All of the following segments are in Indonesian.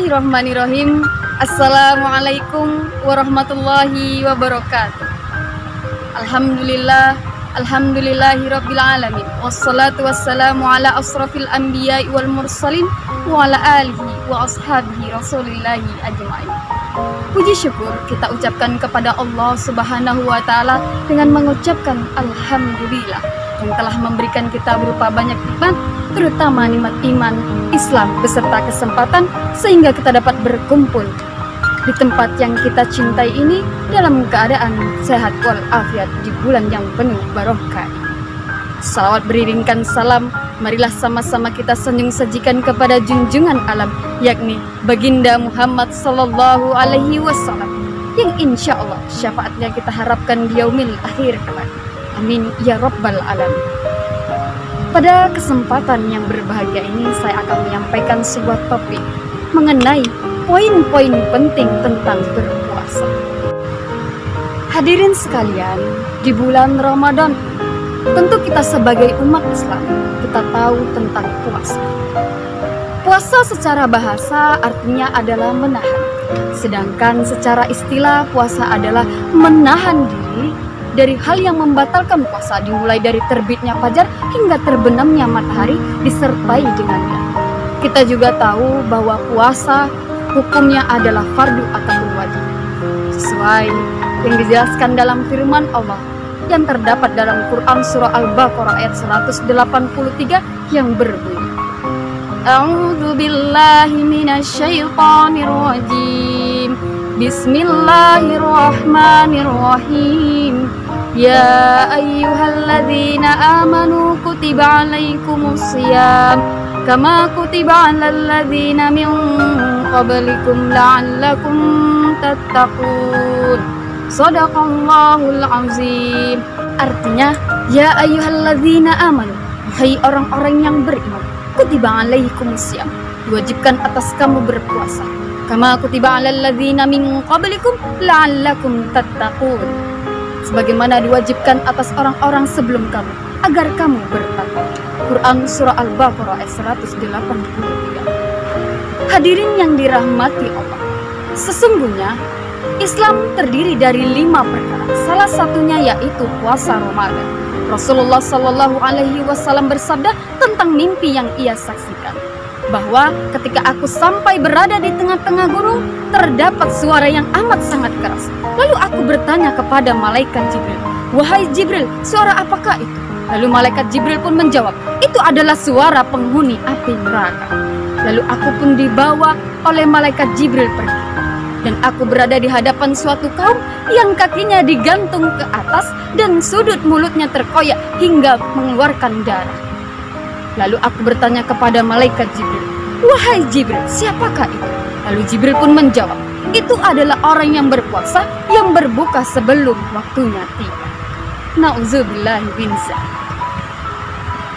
Bismillahirrahmanirrahim. Assalamualaikum warahmatullahi wabarakatuh. Alhamdulillahirabbil alamin. Wassalatu wassalamu ala asrafil anbiya'i wal mursalin wa ala alihi wa ashabihi rasulillahi ajma'in. Puji syukur kita ucapkan kepada Allah Subhanahu wa taala dengan mengucapkan alhamdulillah yang telah memberikan kita berupa banyak nikmat, terutama nikmat iman, Islam beserta kesempatan sehingga kita dapat berkumpul di tempat yang kita cintai ini dalam keadaan sehat walafiat di bulan yang penuh barokah. Salawat beriringkan salam, marilah sama-sama kita sanjung sajikan kepada junjungan alam, yakni baginda Muhammad sallallahu alaihi wasallam, yang insya Allah syafaatnya kita harapkan di yaumil akhir kelak. Amin ya rabbal alamin. Pada kesempatan yang berbahagia ini saya akan menyampaikan sebuah topik mengenai poin-poin penting tentang berpuasa. Hadirin sekalian, di bulan Ramadan tentu kita sebagai umat Islam kita tahu tentang puasa. Puasa secara bahasa artinya adalah menahan, sedangkan secara istilah puasa adalah menahan diri dari hal yang membatalkan puasa, dimulai dari terbitnya fajar hingga terbenamnya matahari disertai dengannya. Kita juga tahu bahwa puasa hukumnya adalah fardu atau wajib, sesuai yang dijelaskan dalam firman Allah yang terdapat dalam Quran surah Al-Baqarah ayat 183 yang berbunyi, A'udzu billahi minasyaitonir rajim. Bismillahirrahmanirrahim. Ya ayyuhalladzina amanu kutiba alaikumusiyam kama kutiba alal ladzina min qablikum la'allakum tattaqun. Shadaqallahul azim. Artinya, ya ayyuhalladzina amanu, hai orang-orang yang beriman, kutiba alaikumusiyam, diwajibkan atas kamu berpuasa, kama kutiba alal ladzina min qablikum la'allakum tattaqun, sebagaimana diwajibkan atas orang-orang sebelum kamu agar kamu bertakwa. Quran surah Al-Baqarah ayat 183. Hadirin yang dirahmati Allah, sesungguhnya Islam terdiri dari 5 perkara. Salah satunya yaitu puasa Ramadan. Rasulullah Shallallahu Alaihi Wasallam bersabda tentang mimpi yang ia saksikan, bahwa ketika aku sampai berada di tengah-tengah gunung, terdapat suara yang amat sangat keras. Lalu aku bertanya kepada malaikat Jibril, wahai Jibril, suara apakah itu? Lalu malaikat Jibril pun menjawab, itu adalah suara penghuni api neraka. Lalu aku pun dibawa oleh malaikat Jibril pergi, dan aku berada di hadapan suatu kaum yang kakinya digantung ke atas dan sudut mulutnya terkoyak hingga mengeluarkan darah. Lalu aku bertanya kepada malaikat Jibril, wahai Jibril, siapakah itu? Lalu Jibril pun menjawab, itu adalah orang yang berpuasa yang berbuka sebelum waktunya tiba. Nauzubillahi min dzalik.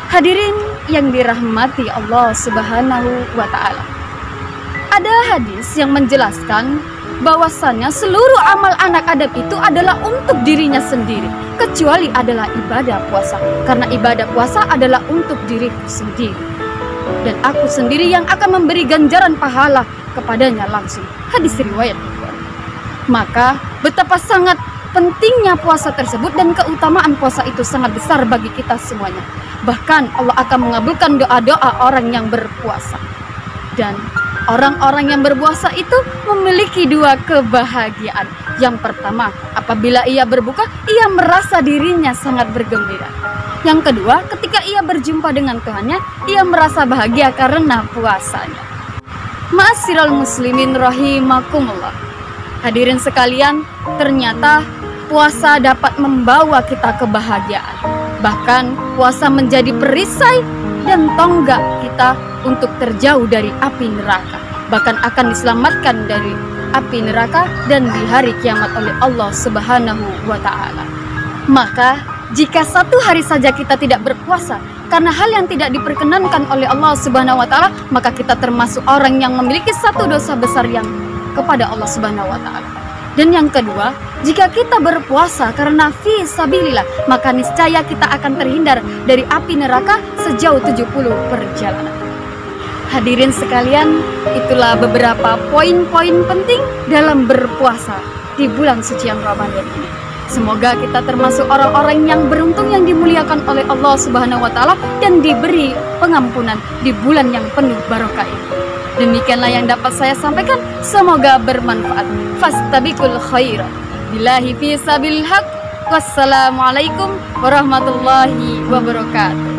Hadirin yang dirahmati Allah Subhanahu wa taala, ada hadis yang menjelaskan bahwasannya seluruh amal anak Adam itu adalah untuk dirinya sendiri, kecuali adalah ibadah puasa, karena ibadah puasa adalah untuk diriku sendiri, dan aku sendiri yang akan memberi ganjaran pahala kepadanya langsung. Hadis riwayat Bukhari. Maka betapa sangat pentingnya puasa tersebut, dan keutamaan puasa itu sangat besar bagi kita semuanya. Bahkan Allah akan mengabulkan doa-doa orang yang berpuasa. Dan orang-orang yang berpuasa itu memiliki 2 kebahagiaan. Yang pertama, apabila ia berbuka, ia merasa dirinya sangat bergembira. Yang kedua, ketika ia berjumpa dengan Tuhannya, ia merasa bahagia karena puasanya. Ma'asyiral muslimin rahimakumullah. Hadirin sekalian, ternyata puasa dapat membawa kita kebahagiaan. Bahkan puasa menjadi perisai dan tonggak kita untuk terjauh dari api neraka. Bahkan akan diselamatkan dari api neraka dan di hari kiamat oleh Allah Subhanahu wa taala. Maka jika satu hari saja kita tidak berpuasa karena hal yang tidak diperkenankan oleh Allah Subhanahu wa taala, maka kita termasuk orang yang memiliki satu dosa besar yang kepada Allah Subhanahu wa taala. Dan yang kedua, jika kita berpuasa karena fi sabilillah, maka niscaya kita akan terhindar dari api neraka sejauh 70 perjalanan. Hadirin sekalian, itulah beberapa poin-poin penting dalam berpuasa di bulan suci yang Ramadan ini. Semoga kita termasuk orang-orang yang beruntung yang dimuliakan oleh Allah Subhanahu wa taala dan diberi pengampunan di bulan yang penuh barokah ini. Demikianlah yang dapat saya sampaikan, semoga bermanfaat. Fastabiqul khairat. Billahi fi sabil haq. Wassalamualaikum warahmatullahi wabarakatuh.